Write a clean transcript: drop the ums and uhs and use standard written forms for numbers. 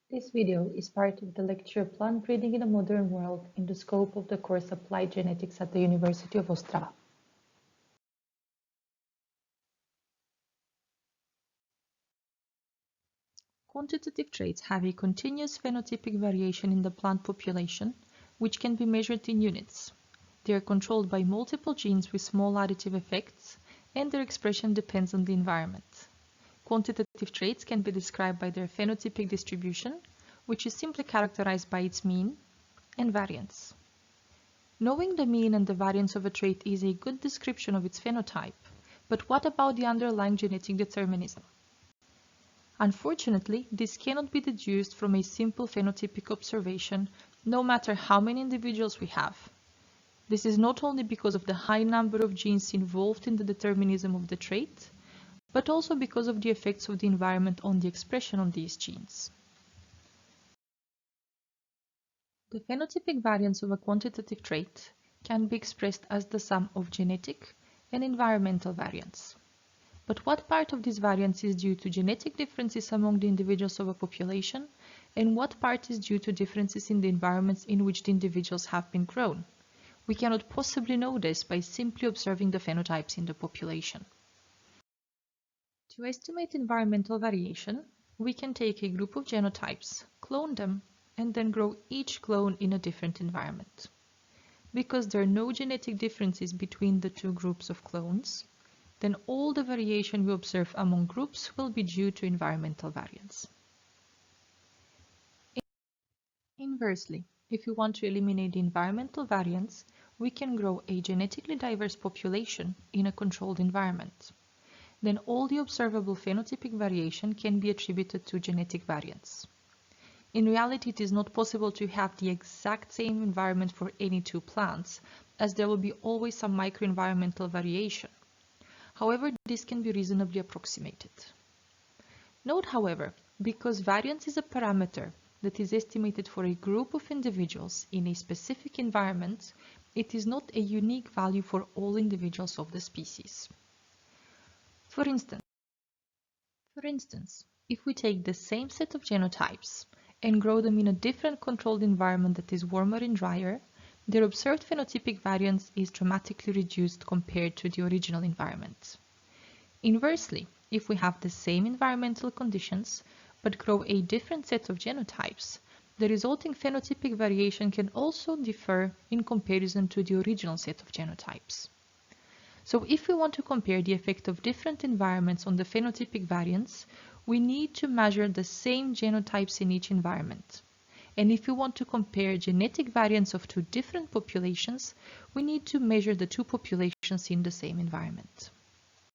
This video is part of the lecture Plant Breeding in a Modern World in the scope of the course Applied Genetics at the University of Ostrava. Quantitative traits have a continuous phenotypic variation in the plant population, which can be measured in units. They are controlled by multiple genes with small additive effects, and their expression depends on the environment. Quantitative traits can be described by their phenotypic distribution, which is simply characterized by its mean, and variance. Knowing the mean and the variance of a trait is a good description of its phenotype, but what about the underlying genetic determinism? Unfortunately, this cannot be deduced from a simple phenotypic observation, no matter how many individuals we have. This is not only because of the high number of genes involved in the determinism of the trait, but also because of the effects of the environment on the expression of these genes. The phenotypic variance of a quantitative trait can be expressed as the sum of genetic and environmental variance. But what part of this variance is due to genetic differences among the individuals of a population, and what part is due to differences in the environments in which the individuals have been grown? We cannot possibly know this by simply observing the phenotypes in the population. To estimate environmental variation, we can take a group of genotypes, clone them, and then grow each clone in a different environment. Because there are no genetic differences between the two groups of clones, then all the variation we observe among groups will be due to environmental variance. Inversely, if we want to eliminate the environmental variance, we can grow a genetically diverse population in a controlled environment. Then all the observable phenotypic variation can be attributed to genetic variance. In reality, it is not possible to have the exact same environment for any two plants, as there will be always some microenvironmental variation. However, this can be reasonably approximated. Note, however, because variance is a parameter that is estimated for a group of individuals in a specific environment, it is not a unique value for all individuals of the species. For instance, if we take the same set of genotypes and grow them in a different controlled environment that is warmer and drier, their observed phenotypic variance is dramatically reduced compared to the original environment. Inversely, if we have the same environmental conditions but grow a different set of genotypes, the resulting phenotypic variation can also differ in comparison to the original set of genotypes. So if we want to compare the effect of different environments on the phenotypic variance, we need to measure the same genotypes in each environment. And if we want to compare genetic variance of two different populations, we need to measure the two populations in the same environment.